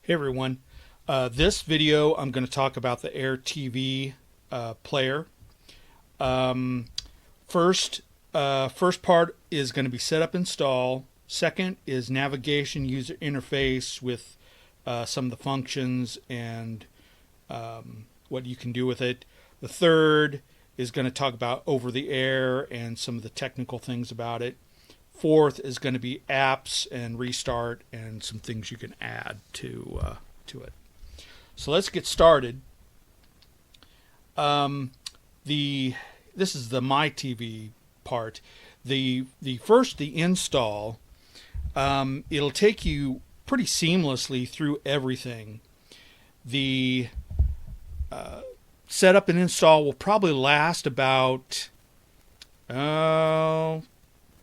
Hey everyone, this video I'm going to talk about the AirTV player. First part is going to be setup install. Second is navigation user interface with some of the functions and what you can do with it. The third is going to talk about over the air and some of the technical things about it. Fourth is going to be apps and restart and some things you can add to it. So let's get started. This is the My TV part. The install. It'll take you pretty seamlessly through everything. The setup and install will probably last about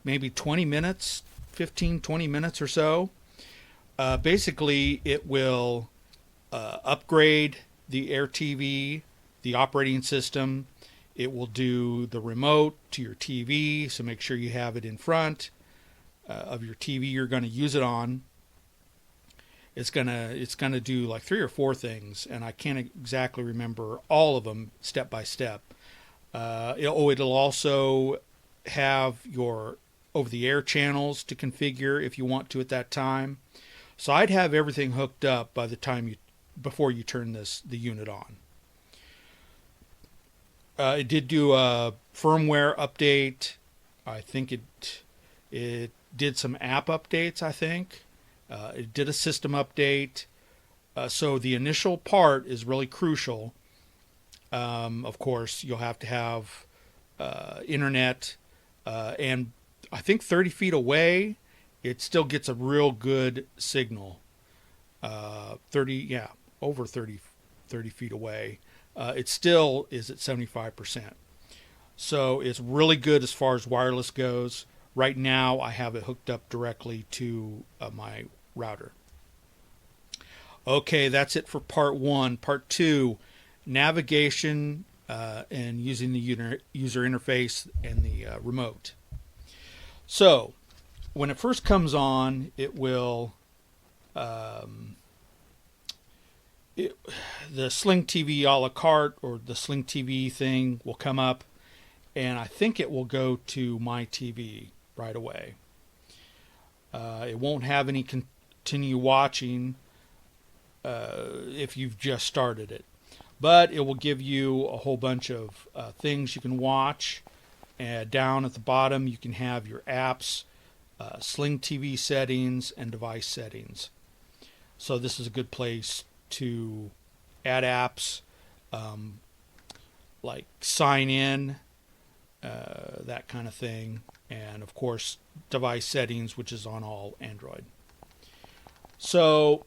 maybe 20 minutes, 15-20 minutes or so. Basically, it will upgrade the AirTV, the operating system. It will do the remote to your TV, so make sure you have it in front of your TV you're going to use it on. It's gonna do like 3 or 4 things, and I can't exactly remember all of them step by step. It'll also have your over-the-air channels to configure if you want to at that time. So I'd have everything hooked up by the time before you turn the unit on. It did do a firmware update. I think it did some app updates. I think it did a system update. So the initial part is really crucial. Of course, you'll have to have internet, and I think 30 feet away, it still gets a real good signal. Over 30 feet away, it still is at 75%. So it's really good as far as wireless goes. Right now, I have it hooked up directly to my router. Okay, that's it for part 1. Part 2, navigation and using the user interface and the remote. So, when it first comes on, it will the Sling TV a la carte, or the Sling TV thing, will come up, and I think it will go to My TV right away. It won't have any continue watching if you've just started it, but it will give you a whole bunch of things you can watch. Down at the bottom, you can have your apps, Sling TV settings, and device settings. So this is a good place to add apps, like sign in, that kind of thing, and of course device settings, which is on all Android. So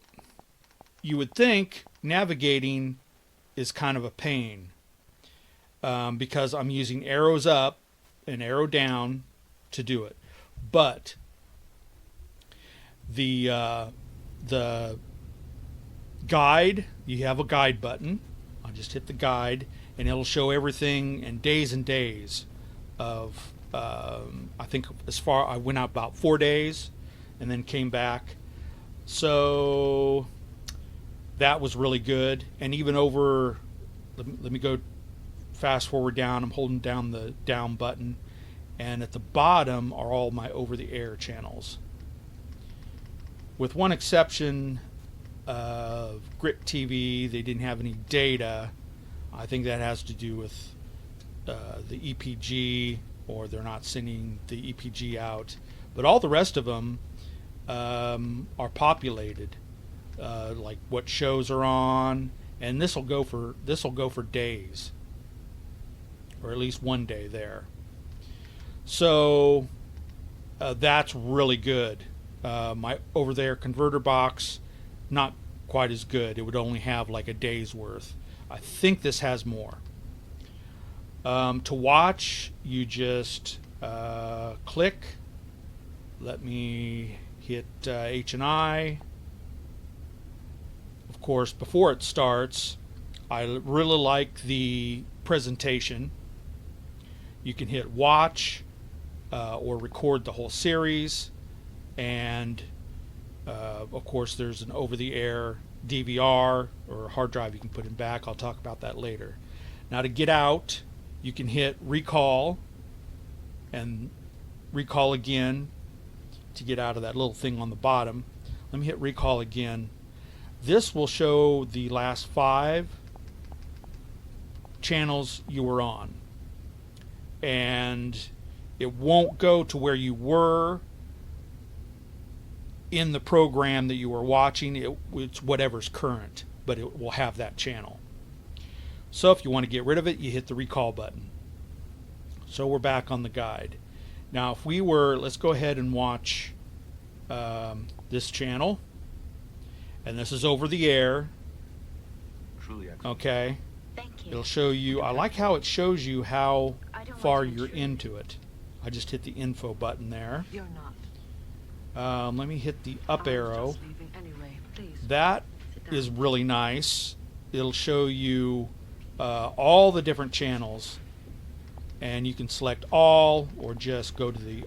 you would think navigating is kind of a pain, because I'm using arrows up and arrow down to do it. But the guide, you have a guide button. I'll just hit the guide, and it'll show everything and days of I think I went out about 4 days and then came back. So that was really good. And even over, let me go fast forward down. I'm holding down the down button, and at the bottom are all my over-the-air channels, with one exception of Grit TV. They didn't have any data. I think that has to do with the EPG, or they're not sending the EPG out. But all the rest of them are populated, like what shows are on, and this will go for days, or at least 1 day there. So that's really good. My over-the-air converter box, not quite as good. It would only have like a day's worth. I think this has more. To watch, you just click. Let me hit H and I. Of course, before it starts, I really like the presentation. You can hit watch or record the whole series, and of course there's an over-the-air DVR or hard drive you can put in back. I'll talk about that later. Now to get out, you can hit recall and recall again to get out of that little thing on the bottom. Let me hit recall again. This will show the last 5 channels you were on, and it won't go to where you were in the program that you were watching. It's whatever's current, but it will have that channel. So if you want to get rid of it, you hit the recall button. So we're back on the guide. Now if we were, let's go ahead and watch this channel, and this is over the air. Okay, it'll show you. I like how it shows you how far you're into it. I just hit the info button there. Let me hit the up arrow. That is really nice. It'll show you all the different channels, and you can select all or just go to the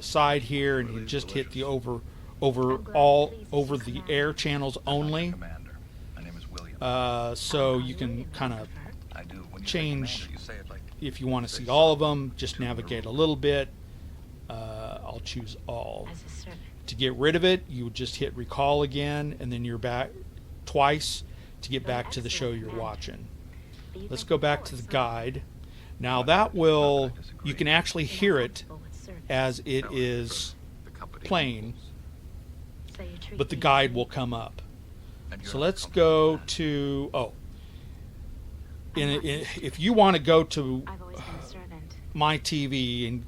side here and you just hit the over the air channels only. So you can kind of change if you want to see all of them. Just navigate a little bit. I'll choose all. To get rid of it, you would just hit recall again, and then you're back twice to get back to the show you're watching. Let's go back to the guide. Now that will, you can actually hear it as it is playing, but the guide will come up. So let's go to, if you want to go to my TV, and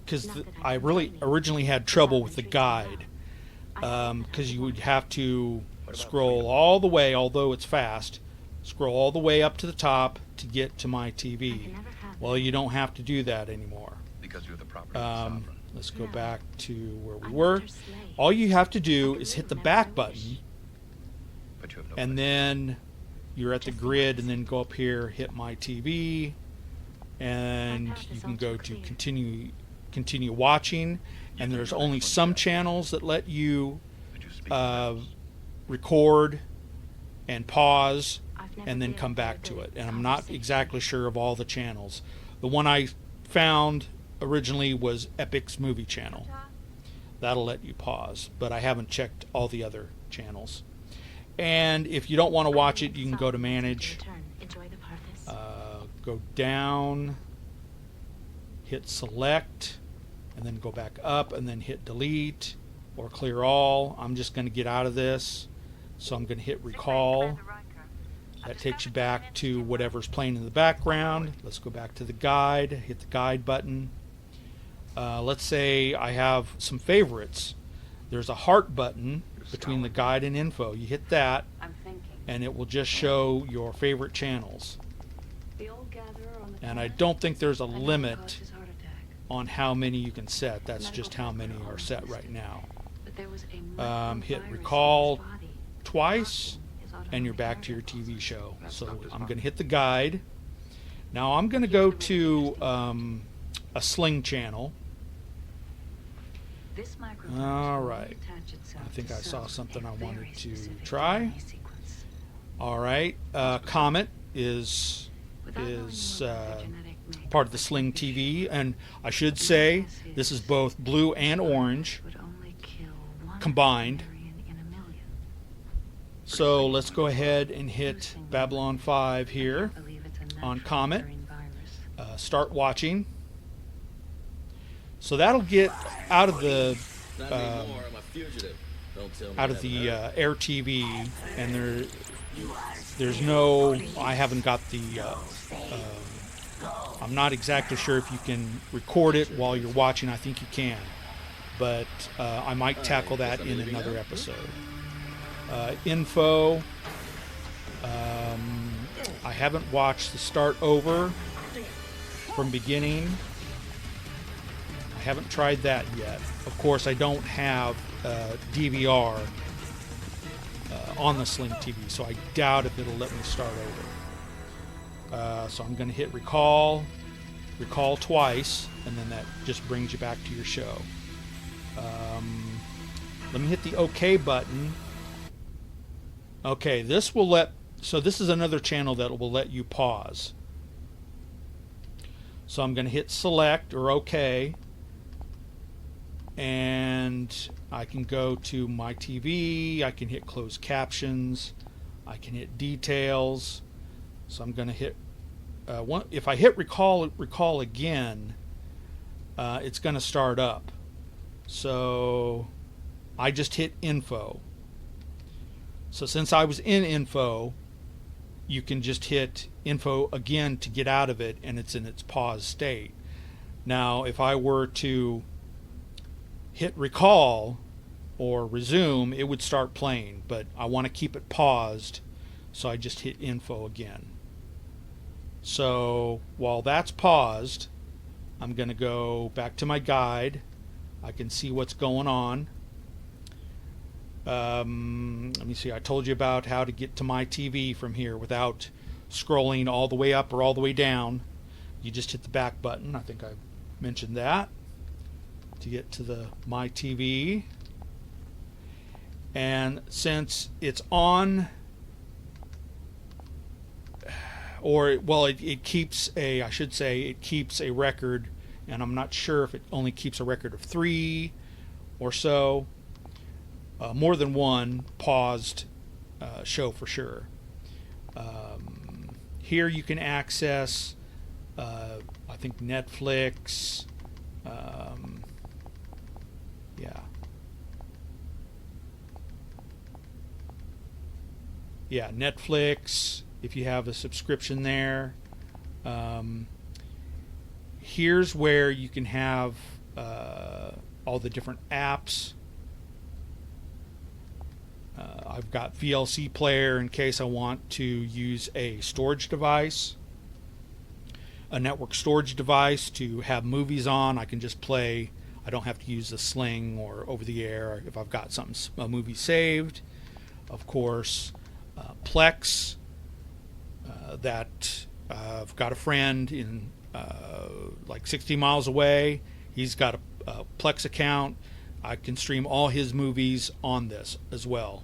because I really originally had trouble with the guide, because you would have to scroll all the way, although it's fast, scroll all the way up to the top to get to my TV. Well, you don't have to do that anymore. Let's go back to where we were. All you have to do is hit the back button, and then you're at the grid, and then go up here, hit my TV, and you can go to continue watching, and there's only some channels that let you record and pause and then come back to it, and I'm not exactly sure of all the channels. The one I found originally was Epic's movie channel. That'll let you pause, but I haven't checked all the other channels. And if you don't want to watch it, you can go to manage, go down, hit select, and then go back up, and then hit delete or clear all. I'm just going to get out of this, so I'm going to hit recall. That takes you back to whatever's playing in the background. Let's go back to the guide, hit the guide button. Let's say I have some favorites. There's a heart button between the guide and info. You hit that, and it will just show your favorite channels. And I don't think there's a limit on how many you can set. That's just how many are set right now. Hit recall twice, and you're back to your TV show. So I'm going to hit the guide. Now I'm going to go to a Sling channel. Alright, I think I saw something I wanted to try. Alright, Comet is part of the Sling TV, and I should say this is both blue and orange combined. So let's go ahead and hit Babylon 5 here on Comet. Start watching. So that'll get out of the AirTV, and there's no. I haven't got the. I'm not exactly sure if you can record it while you're watching. I think you can, but I might tackle that in another episode. Info. I haven't watched the start over from beginning. I haven't tried that yet. Of course, I don't have DVR on the Sling TV, so I doubt if it'll let me start over. So I'm going to hit recall twice, and then that just brings you back to your show. Let me hit the OK button, Okay, this will let, so this is another channel that will let you pause. So I'm going to hit select or OK, and I can go to my TV, I can hit closed captions, I can hit details. So I'm going to hit, if I hit recall again, it's going to start up. So I just hit info. So since I was in info, you can just hit info again to get out of it, and it's in its pause state. Now if I were to hit recall or resume, it would start playing, but I want to keep it paused, so I just hit info again. So while that's paused, I'm going to go back to my guide. I can see what's going on. Let me see, I told you about how to get to my TV from here without scrolling all the way up or all the way down. You just hit the back button. I think I mentioned that to get to the my TV. And since it's on, or well, it keeps a, I should say it keeps a record, and I'm not sure if it only keeps a record of 3 or so. More than one paused show for sure. Here you can access, I think, Netflix. Yeah, Netflix, if you have a subscription there. Here's where you can have all the different apps. I've got VLC player in case I want to use a storage device, a network storage device to have movies on. I can just play. I don't have to use the Sling or over the air if I've got a movie saved. Of course, Plex, that I've got a friend in like 60 miles away. He's got a Plex account. I can stream all his movies on this as well.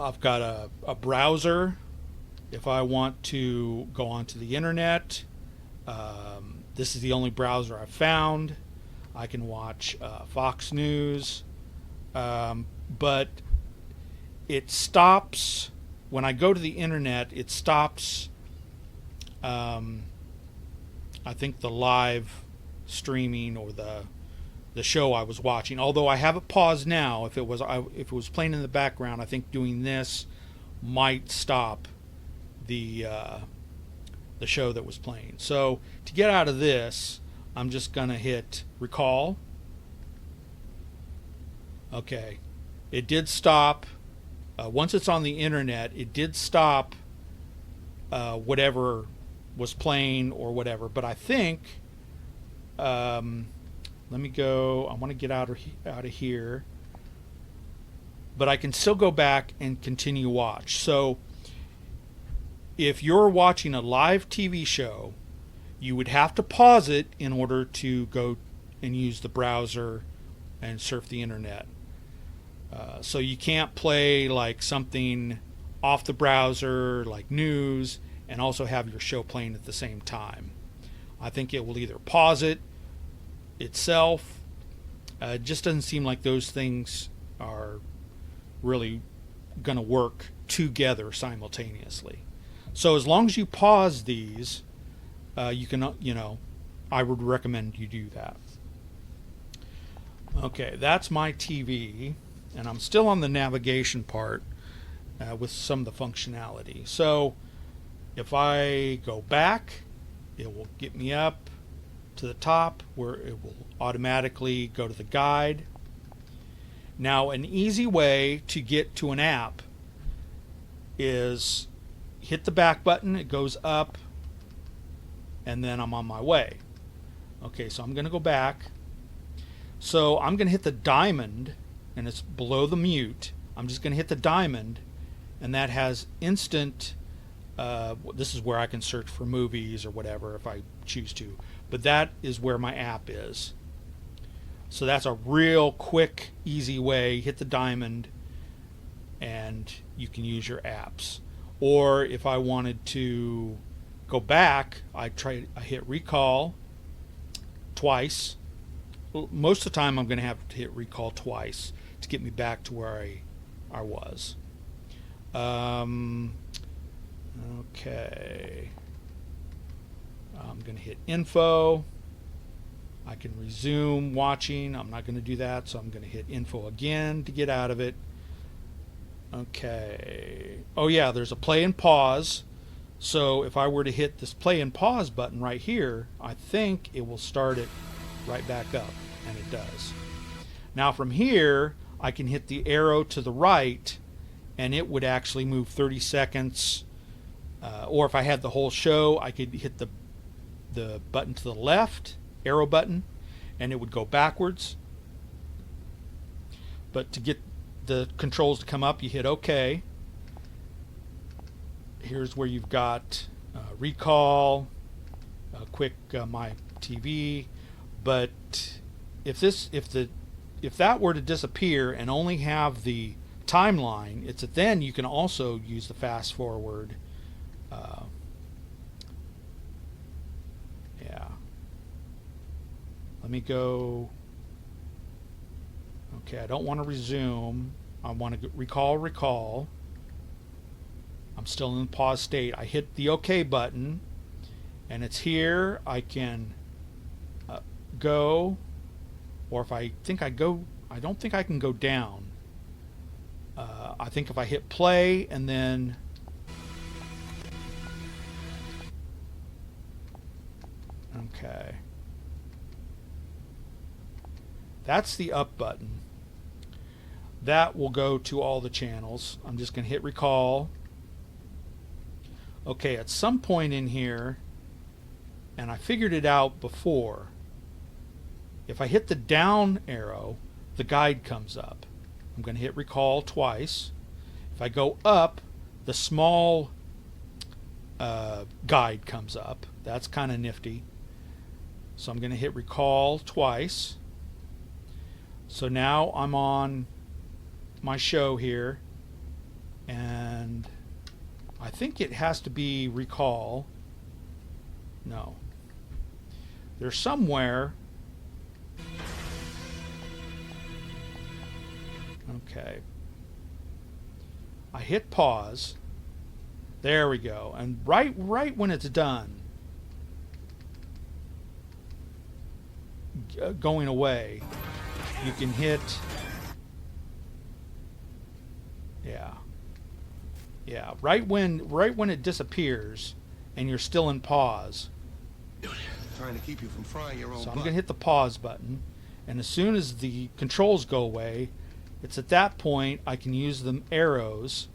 I've got a browser if I want to go onto the internet. This is the only browser I've found. I can watch Fox News, but it stops when I go to the internet. It stops, I think, the live streaming or the show I was watching. Although I have it paused now. If it was playing in the background, I think doing this might stop the show that was playing. So to get out of this, I'm just gonna hit recall. Okay, it did stop. Once it's on the internet, it did stop whatever was playing or whatever. But I think, let me go. I want to get out of here, but I can still go back and continue watch. So if you're watching a live TV show, you would have to pause it in order to go and use the browser and surf the internet. So you can't play like something off the browser like news and also have your show playing at the same time. I think it will either pause it itself. It just doesn't seem like those things are really going to work together simultaneously. So as long as you pause these, you can, I would recommend you do that. Okay, that's my TV, and I'm still on the navigation part with some of the functionality. So if I go back, it will get me up to the top where it will automatically go to the guide. Now, an easy way to get to an app is hit the back button, it goes up, and then I'm on my way. Okay, so I'm going to go back. So I'm going to hit the diamond, and it's below the mute. I'm just going to hit the diamond, and that has instant, this is where I can search for movies or whatever if I choose to, but that is where my app is. So that's a real quick, easy way. Hit the diamond and you can use your apps. Or if I wanted to go back, I hit recall twice. Most of the time I'm going to have to hit recall twice to get me back to where I was. Okay. I'm going to hit info. I can resume watching. I'm not going to do that, so I'm going to hit info again to get out of it. Okay. Oh yeah, there's a play and pause. So if I were to hit this play and pause button right here, I think it will start it right back up, and it does. Now from here, I can hit the arrow to the right, and it would actually move 30 seconds. Or if I had the whole show, I could hit the button to the left, arrow button, and it would go backwards. But to get the controls to come up, you hit OK. Here's where you've got recall, quick my TV. But if that were to disappear and only have the timeline, then you can also use the fast forward. Yeah. Let me go. Okay, I don't want to resume. I want to recall. I'm still in the pause state. I hit the OK button, and it's here. I can go, or if I think I go, I don't think I can go down. I think if I hit play and then okay, that's the up button. That will go to all the channels. I'm just going to hit recall. Okay, at some point in here, and I figured it out before, if I hit the down arrow, the guide comes up. I'm going to hit recall twice. If I go up, the small guide comes up. That's kind of nifty. So I'm going to hit recall twice. So now I'm on my show here, and I think it has to be recall. No. There's somewhere. Okay. I hit pause. There we go. And right when it's done, going away, you can hit. Yeah, right when it disappears and you're still in pause. Trying to keep you from frying your own So I'm going to hit the pause button, and as soon as the controls go away, it's at that point I can use the arrows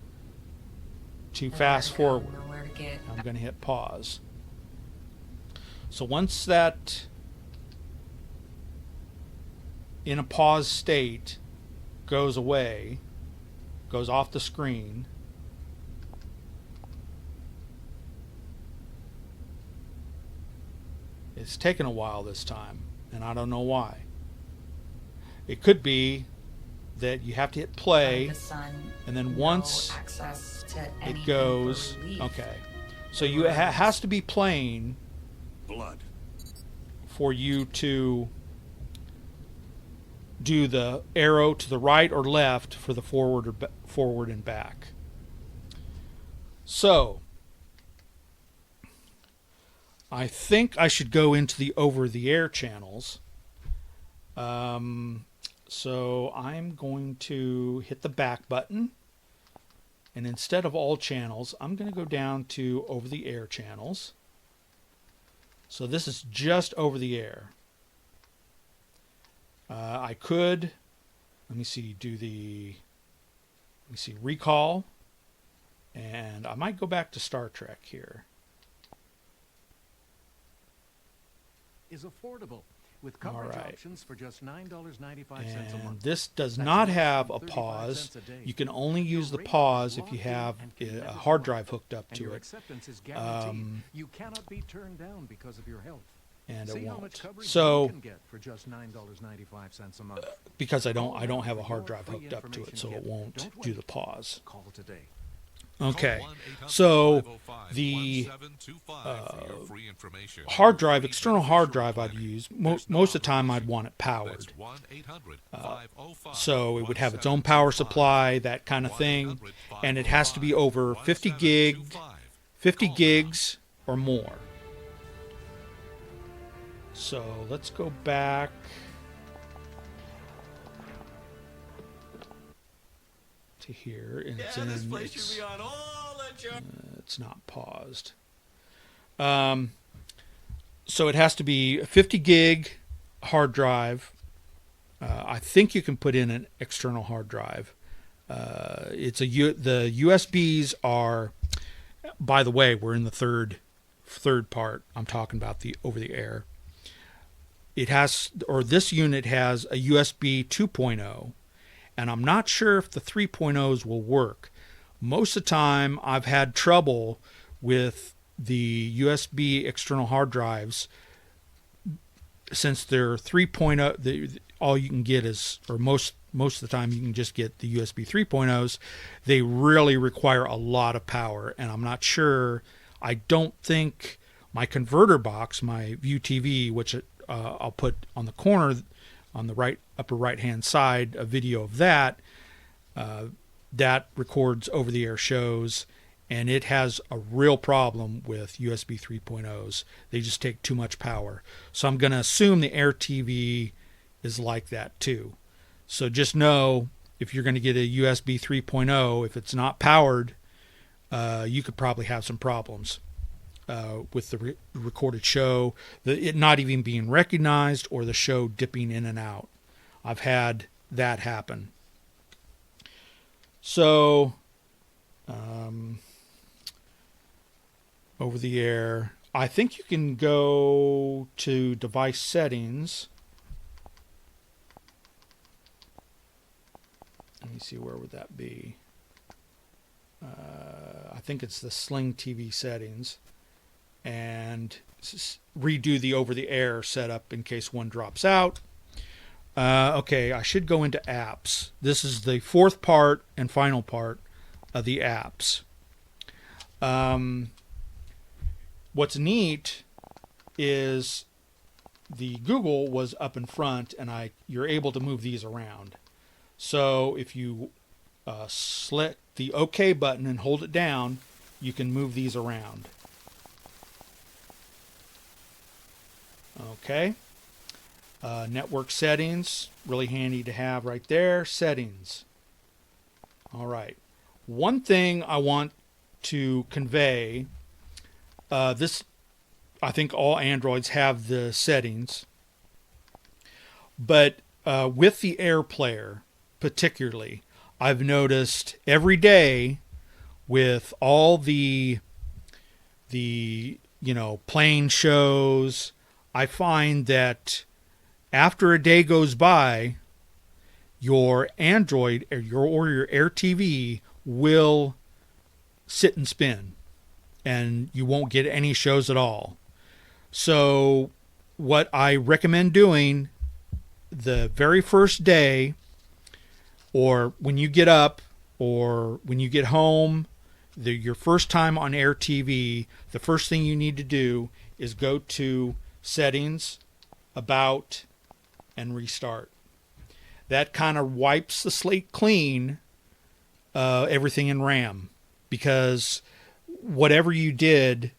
to fast forward. I'm going to hit pause. So once that in a pause state goes away, goes off the screen, it's taken a while this time, and I don't know why. It could be that you have to hit play, and then once it goes, okay. So you has to be playing blood for you to do the arrow to the right or left for the forward and back. So I think I should go into the over-the-air channels. So I'm going to hit the back button, and instead of all channels, I'm going to go down to over-the-air channels. So this is just over-the-air. I could, let me see, recall, and I might go back to Star Trek here. Is affordable with coverage options for just $9.95 a month. This does not have a pause. You can only use the pause if you have a hard drive hooked up to it. Acceptance is guaranteed. You cannot be turned down because of your health. and it See how won't. much coverage So you can get for just $9.95 a month. because I don't have a hard drive hooked up to it, so it won't do the pause. Call today. Okay, so the hard drive, external hard drive I'd use, most of the time I'd want it powered. So it would have its own power supply, that kind of thing, and it has to be over 50 gigs or more. So let's go back. To here, and it's not paused. So it has to be a 50 gig hard drive. I think you can put in an external hard drive. The USBs are, by the way, we're in the third part. I'm talking about the over-the-air. It has, or this unit has a USB 2.0. And I'm not sure if the 3.0s will work. Most of the time, I've had trouble with the USB external hard drives since they're 3.0. All you can get is, or most of the time, you can just get the USB 3.0s. They really require a lot of power, and I'm not sure. I don't think my converter box, my View TV, which I'll put on the corner, on the upper right hand side, a video of that that records over-the-air shows, and it has a real problem with USB 3.0s. They just take too much power. So I'm going to assume the AirTV is like that too. So just know, if you're going to get a USB 3.0, if it's not powered, you could probably have some problems with the recorded show, it not even being recognized, or the show dipping in and out. I've had that happen. So, over the air, I think you can go to device settings. Let me see, where would that be? I think it's the Sling TV settings, and redo the over-the-air setup in case one drops out. Okay, I should go into apps. This is the fourth part and final part of the apps. What's neat is the Google was up in front, and you're able to move these around. So if you select the OK button and hold it down, you can move these around. Okay. Network settings, really handy to have right there. Settings. All right. One thing I want to convey, this, I think all Androids have the settings, but with the AirPlayer particularly, I've noticed every day with all the playing shows, I find that after a day goes by, your Android or your AirTV will sit and spin, and you won't get any shows at all. So what I recommend doing the very first day, or when you get up, or when you get home, your first time on AirTV, the first thing you need to do is go to Settings, About, and Restart. That kind of wipes the slate clean, everything in RAM, because whatever you did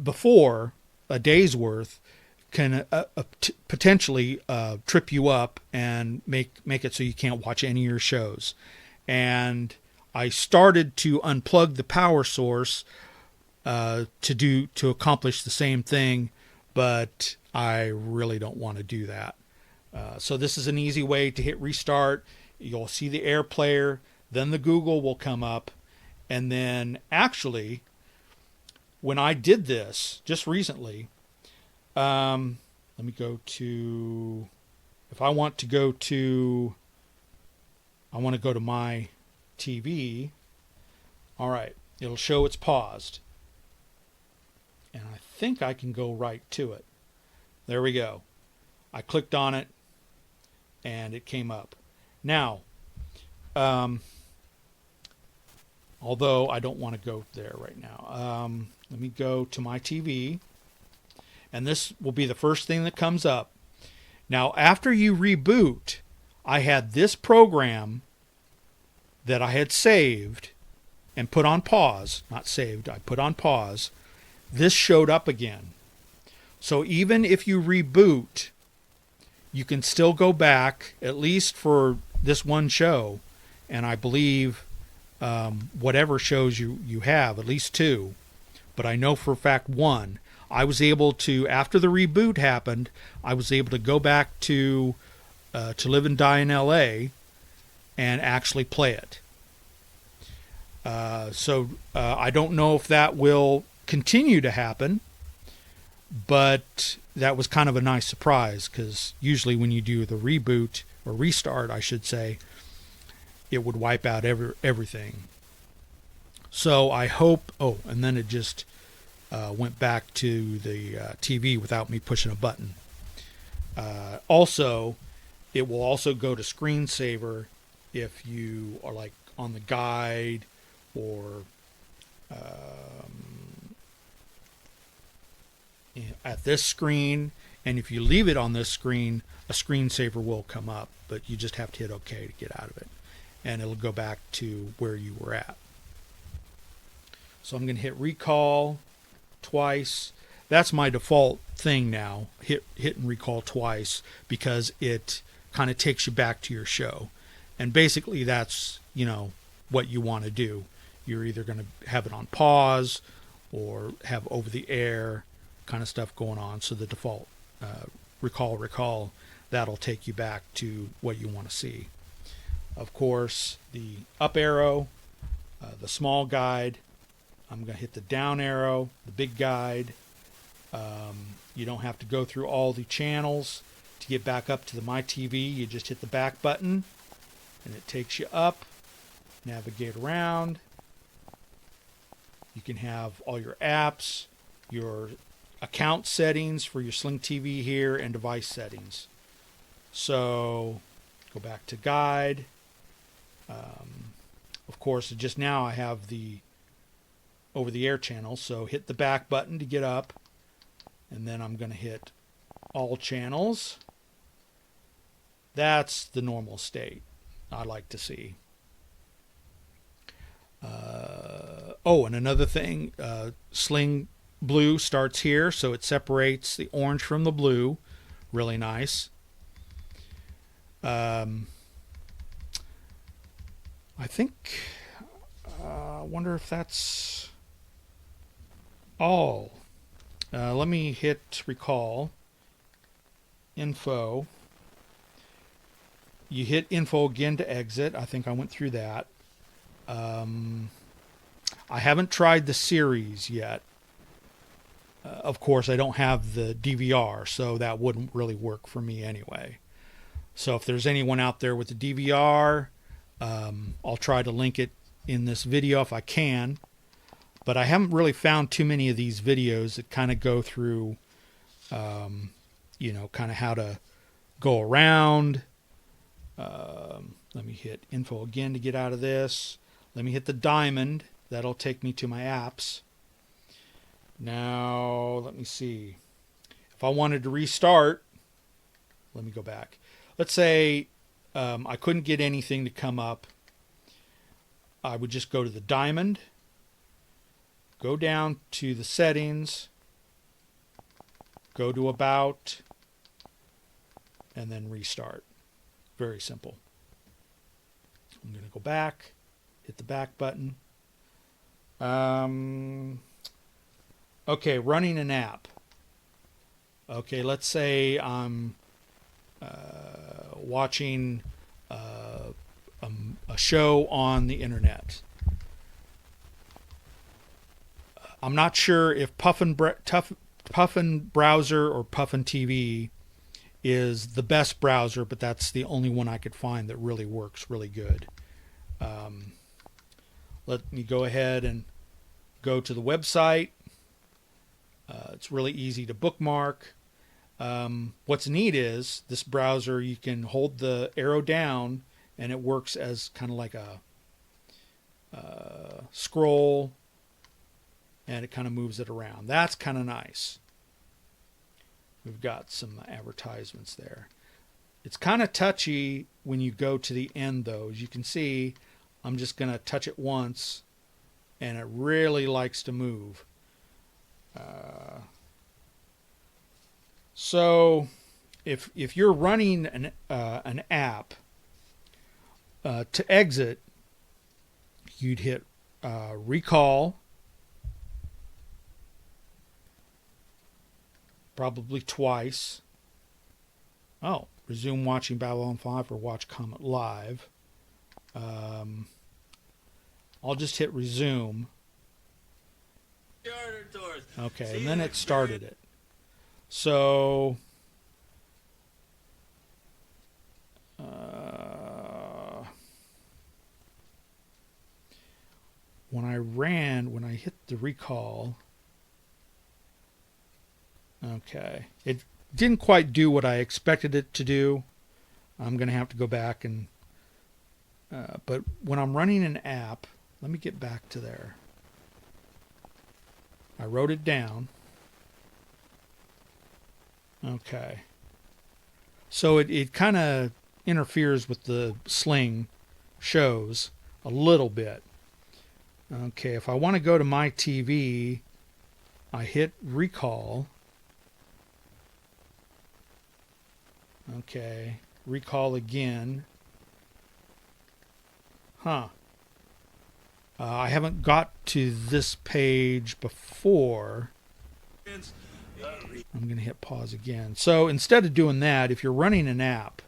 before, a day's worth, can potentially trip you up and make it so you can't watch any of your shows. And I started to unplug the power source to accomplish the same thing, but I really don't want to do that. So this is an easy way to hit restart. You'll see the AirPlayer, then the Google will come up, and then actually, when I did this just recently, let me go to, if I want to go to my TV. All right, it'll show it's paused, and I think I can go right to it. There we go. I clicked on it, and it came up. Now, although I don't want to go there right now. Let me go to my TV, and this will be the first thing that comes up. Now, after you reboot, I had this program that I had saved and put on pause. Not saved, I put on pause. This showed up again. So even if you reboot, you can still go back, at least for this one show, and I believe whatever shows you have, at least 2, but I know for a fact 1. I was able to, after the reboot happened, I was able to go back to Live and Die in L.A. and actually play it. So I don't know if that will continue to happen, but that was kind of a nice surprise, because usually when you do the reboot, or restart I should say, it would wipe out everything. So I hope, and then it just went back to the TV without me pushing a button. Also, it will also go to screensaver if you are like on the guide or at this screen, and if you leave it on this screen, a screensaver will come up, but you just have to hit OK to get out of it, and it'll go back to where you were at. So I'm going to hit recall twice. That's my default thing now, hit and recall twice, because it kind of takes you back to your show. And basically that's, what you want to do. You're either going to have it on pause or have over the air kind of stuff going on. So the default recall, that'll take you back to what you want to see. Of course, the up arrow, the small guide. I'm going to hit the down arrow, the big guide. You don't have to go through all the channels to get back up to the My TV. You just hit the back button, and it takes you up. Navigate around. You can have all your apps, your account settings for your Sling TV here, and device settings. So go back to guide. Of course, just now I have the over-the-air channel, so hit the back button to get up, and then I'm going to hit all channels. That's the normal state I like to see. And another thing, Sling Blue starts here, so it separates the orange from the blue. Really nice. I wonder if that's all. Let me hit recall. Info. You hit info again to exit. I think I went through that. I haven't tried the series yet. Of course, I don't have the DVR, so that wouldn't really work for me anyway. So if there's anyone out there with the DVR, I'll try to link it in this video if I can. But I haven't really found too many of these videos that kind of go through, kind of how to go around. Let me hit info again to get out of this. Let me hit the diamond. That'll take me to my apps. Now, let me see. If I wanted to restart, let me go back. Let's say I couldn't get anything to come up. I would just go to the diamond, go down to the settings, go to about, and then restart. Very simple. I'm going to go back, hit the back button. Okay, running an app. Okay, let's say I'm watching a show on the internet. I'm not sure if Puffin Browser or Puffin TV is the best browser, but that's the only one I could find that really works really good. Let me go ahead and go to the website. It's really easy to bookmark. What's neat is this browser, you can hold the arrow down and it works as kind of like a scroll, and it kind of moves it around. That's kind of nice. We've got some advertisements there. It's kind of touchy when you go to the end, though. As you can see, I'm just going to touch it once, and it really likes to move. So if you're running an app, to exit, you'd hit recall, probably twice. Oh, resume watching Babylon 5 or watch Comet Live. I'll just hit resume. Okay, and then it started it. So when I hit the recall, okay, it didn't quite do what I expected it to do. I'm going to have to go back and but when I'm running an app, let me get back to there. I wrote it down. Okay. So it kind of interferes with the Sling shows a little bit. Okay, if I want to go to my TV, I hit recall. Okay, recall again. I haven't got to this page before. I'm going to hit pause again. So instead of doing that, if you're running an app,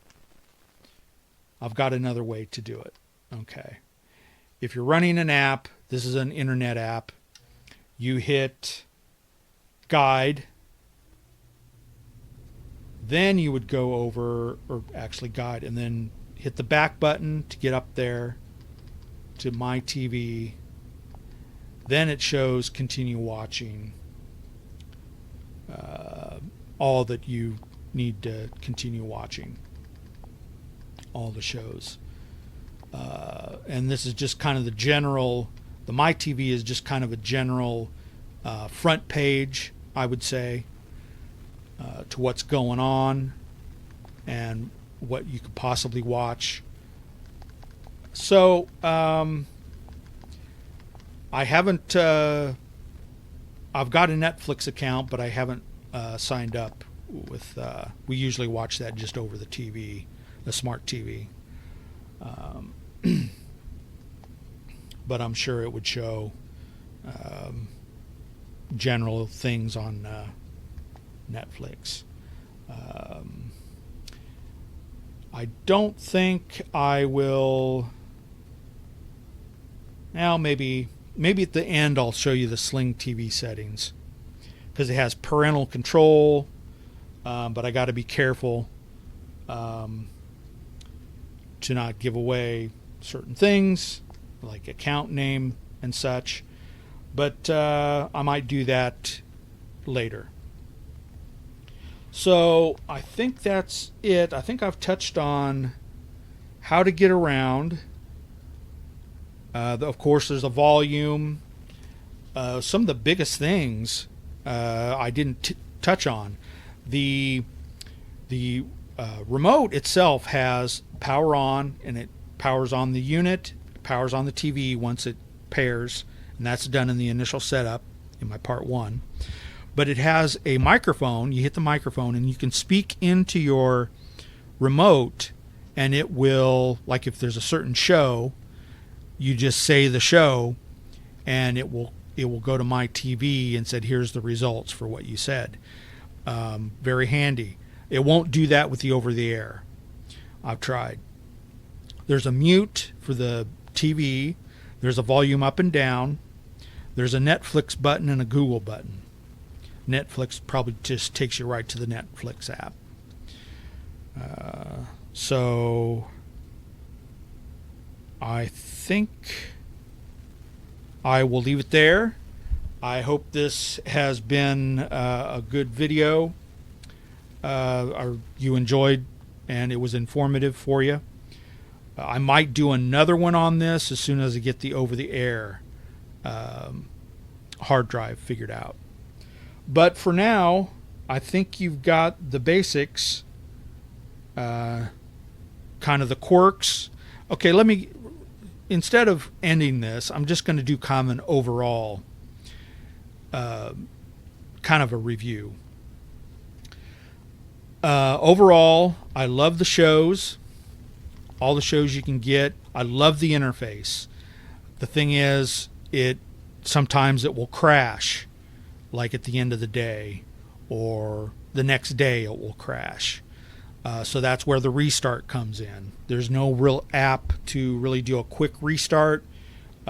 I've got another way to do it. Okay. If you're running an app, this is an internet app, you hit guide. Then you would go over, or actually guide, and then hit the back button to get up there to my TV. Then it shows continue watching. All that you need to continue watching, all the shows. And this is just kind of the general, the My TV is just kind of a general front page, I would say, to what's going on and what you could possibly watch. So I haven't, I've got a Netflix account, but I haven't signed up with, we usually watch that just over the TV, the smart TV. But I'm sure it would show general things on Netflix. I don't think I will. Now maybe at the end I'll show you the Sling TV settings, because it has parental control, but I got to be careful to not give away certain things like account name and such, but I might do that later. So I think that's it. I think I've touched on how to get around. Of course, there's a volume. Some of the biggest things I didn't touch on. The remote itself has power on, and it powers on the unit, powers on the TV once it pairs, and that's done in the initial setup in my part 1. But it has a microphone. You hit the microphone and you can speak into your remote, and it will, like if there's a certain show, you just say the show and it will go to my TV and said, here's the results for what you said. Very handy. It won't do that with the over-the-air. I've tried. There's a mute for the TV. There's a volume up and down. There's a Netflix button and a Google button. Netflix probably just takes you right to the Netflix app. So I think I will leave it there. I hope this has been a good video. you enjoyed and it was informative for you. I might do another one on this as soon as I get the over-the-air hard drive figured out. But for now, I think you've got the basics, kind of the quirks. Okay, instead of ending this, I'm just going to do kind of an overall kind of a review. Overall, I love the shows, all the shows you can get. I love the interface. The thing is, sometimes it will crash, like at the end of the day, or the next day it will crash. So that's where the restart comes in. There's no real app to really do a quick restart.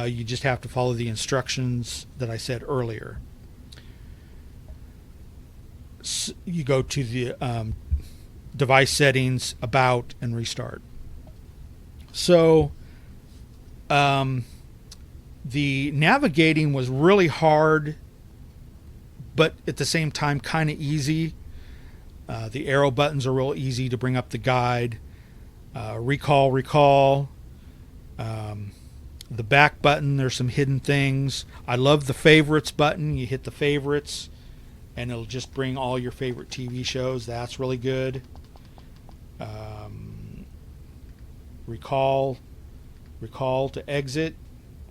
You just have to follow the instructions that I said earlier. So you go to the device settings, about, and restart. So the navigating was really hard, but at the same time kind of easy. The arrow buttons are real easy to bring up the guide. Recall. The back button, there's some hidden things. I love the favorites button. You hit the favorites and it'll just bring all your favorite TV shows. That's really good. Recall to exit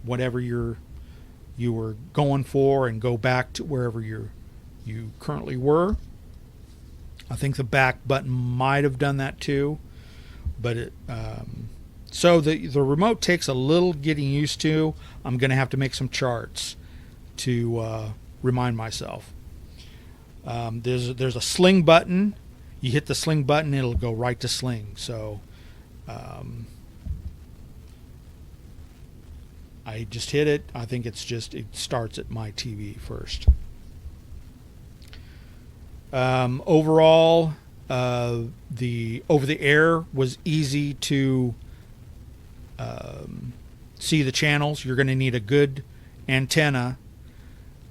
whatever you were going for and go back to wherever you currently were. I think the back button might have done that too, but so the remote takes a little getting used to. I'm going to have to make some charts to remind myself. There's a Sling button. You hit the Sling button, it'll go right to Sling. So I just hit it. I think it starts at my TV first. Overall, the over-the-air was easy to see the channels. You're going to need a good antenna.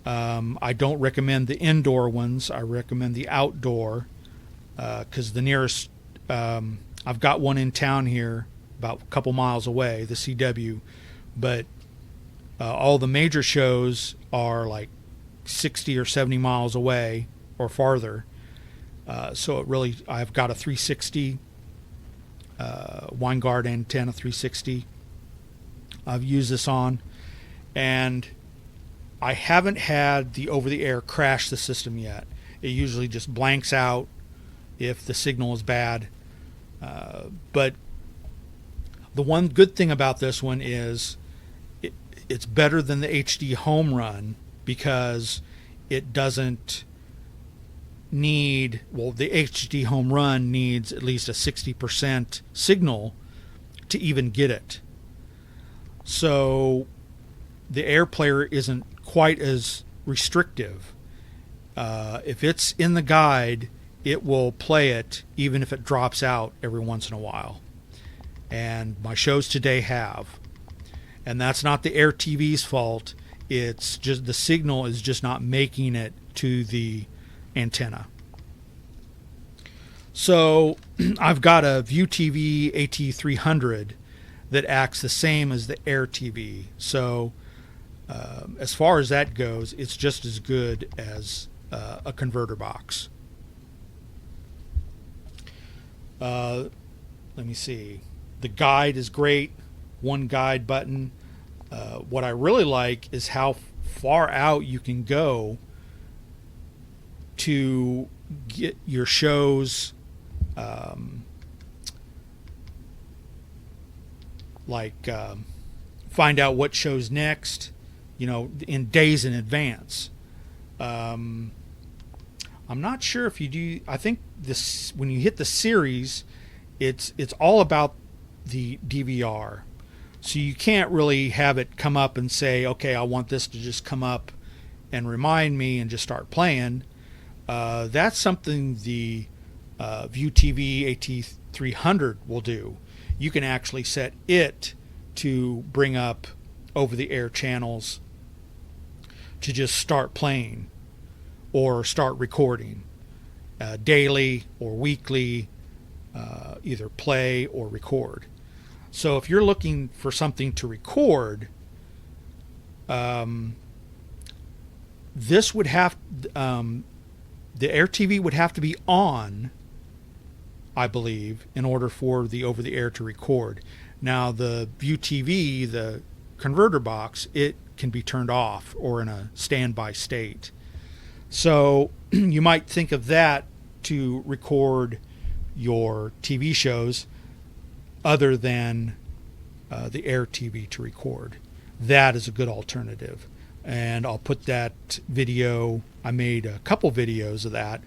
I don't recommend the indoor ones. I recommend the outdoor, because the nearest, I've got one in town here about a couple miles away, the CW, but all the major shows are like 60 or 70 miles away or farther. So I've got a 360 Winegard antenna 360 I've used this on, and I haven't had the over-the-air crash the system yet. It usually just blanks out if the signal is bad. But the one good thing about this one is it's better than the HD home run, because it doesn't need, the HD home run needs at least a 60% signal to even get it. So the AirPlayer isn't quite as restrictive. If it's in the guide, it will play it even if it drops out every once in a while. And my shows today have. And that's not the AirTV's fault. It's just the signal is just not making it to the antenna. So I've got a View TV AT300 that acts the same as the AirTV. So as far as that goes, it's just as good as a converter box. Let me see. The guide is great. One guide button. What I really like is how far out you can go to get your shows, find out what show's next, in days in advance. I'm not sure if you do. I think this, when you hit the series, it's all about the DVR. So you can't really have it come up and say, okay, I want this to just come up and remind me and just start playing. That's something the View TV AT300 will do. You can actually set it to bring up over-the-air channels to just start playing or start recording. daily or weekly, either play or record. So if you're looking for something to record, this would have the AirTV would have to be on, I believe, in order for the over-the-air to record. Now the View TV, the converter box, it can be turned off or in a standby state. So you might think of that to record your TV shows other than the AirTV to record. That is a good alternative. And I'll put that video, I made a couple videos of that,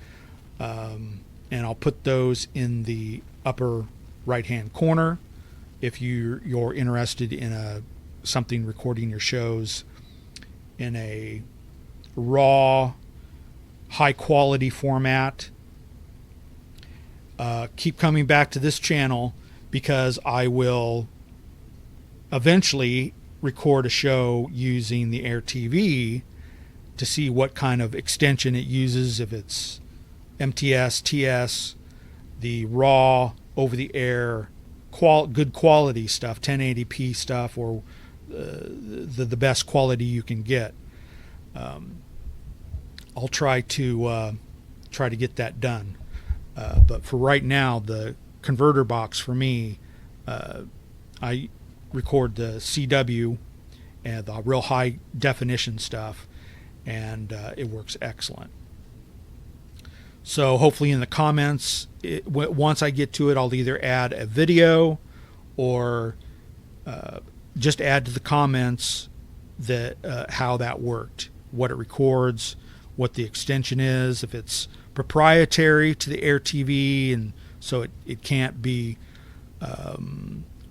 and I'll put those in the upper right hand corner if you're interested in something recording your shows in a raw, high quality format. Keep coming back to this channel because I will eventually record a show using the AirTV to see what kind of extension it uses, if it's MTS, TS, the raw over-the-air good quality stuff, 1080p stuff, or the best quality you can get. I'll try to get that done. But for right now, the converter box for me, I record the CW and the real high definition stuff, and it works excellent. So hopefully in the comments, once I get to it, I'll either add a video or just add to the comments that how that worked, what it records, what the extension is, if it's proprietary to the AirTV, and so it can't be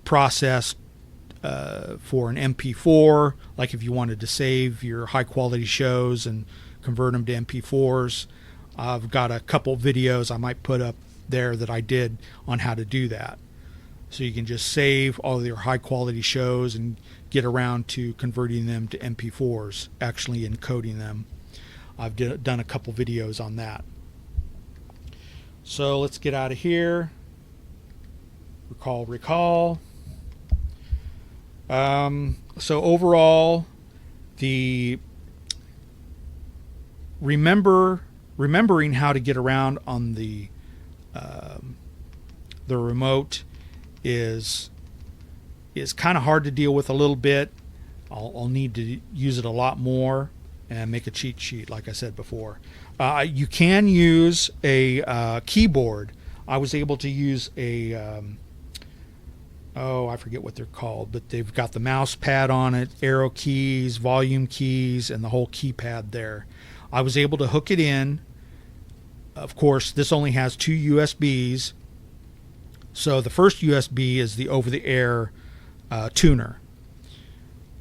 processed for an MP4, like if you wanted to save your high quality shows and convert them to MP4s. I've got a couple videos I might put up there that I did on how to do that. So you can just save all of your high quality shows and get around to converting them to MP4s, actually encoding them. I've done a couple videos on that. So let's get out of here. Recall. So overall, the remembering how to get around on the remote is kind of hard to deal with a little bit. I'll need to use it a lot more and make a cheat sheet, like I said before. You can use a keyboard. I was able to use a I forget what they're called, but they've got the mouse pad on it, arrow keys, volume keys, and the whole keypad there. I was able to hook it in. Of course, this only has 2 USBs. So the first USB is the over-the-air tuner.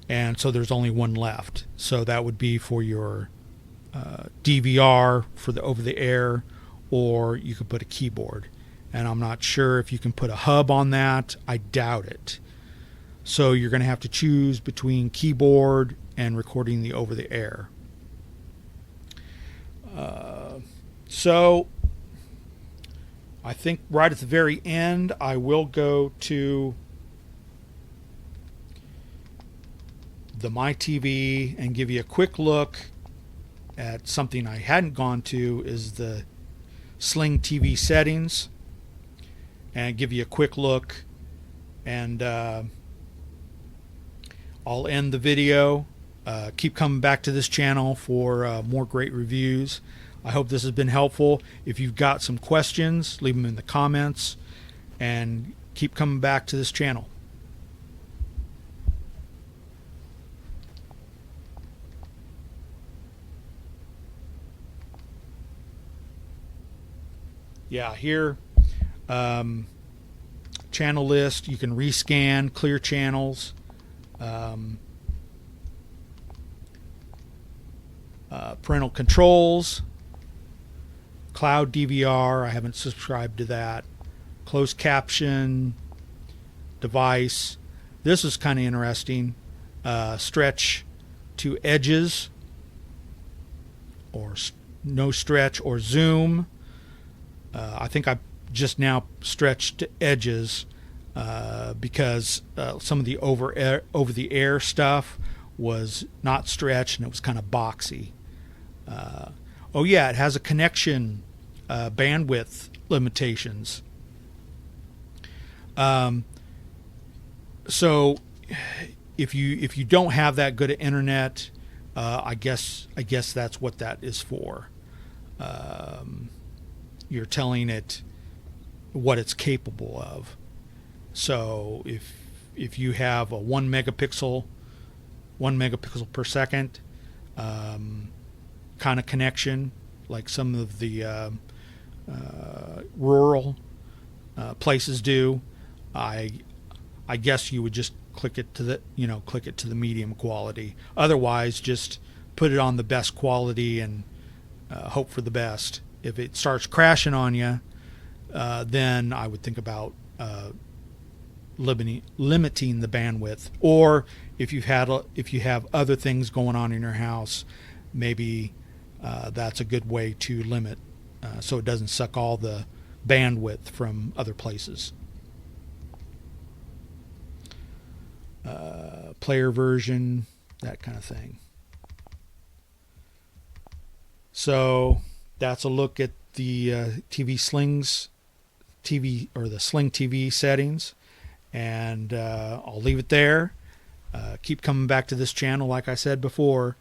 And so there's only one left. So that would be for your DVR for the over-the-air, or you could put a keyboard. And I'm not sure if you can put a hub on that. I doubt it. So you're going to have to choose between keyboard and recording the over-the-air. So I think right at the very end, I will go to the My TV and give you a quick look at something I hadn't gone to, is the Sling TV settings, and give you a quick look, and I'll end the video. Keep coming back to this channel for more great reviews. I hope this has been helpful. If you've got some questions, leave them in the comments, and keep coming back to this channel. Yeah, here, channel list, you can rescan, clear channels. Parental controls, cloud DVR, I haven't subscribed to that, closed caption, device. This is kind of interesting. Stretch to edges, or no stretch, or zoom. I think I just now stretched edges because some of the over the air stuff was not stretched and it was kind of boxy. Oh yeah, it has a connection bandwidth limitations. So if you don't have that good at internet, I guess that's what that is for. You're telling it what it's capable of. So if you have a 1 megapixel per second kind of connection, like some of the rural places do, I guess you would just click it to the medium quality. Otherwise, just put it on the best quality and hope for the best. If it starts crashing on you, then I would think about limiting the bandwidth. Or if you have other things going on in your house, maybe that's a good way to limit so it doesn't suck all the bandwidth from other places. Player version, that kind of thing. So that's a look at the TV Sling's TV, or the Sling TV settings, and I'll leave it there. Keep coming back to this channel. Like I said before,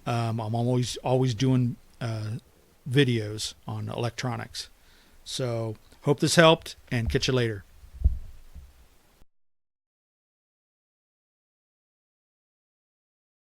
I'm always doing videos on electronics. So hope this helped, and catch you later.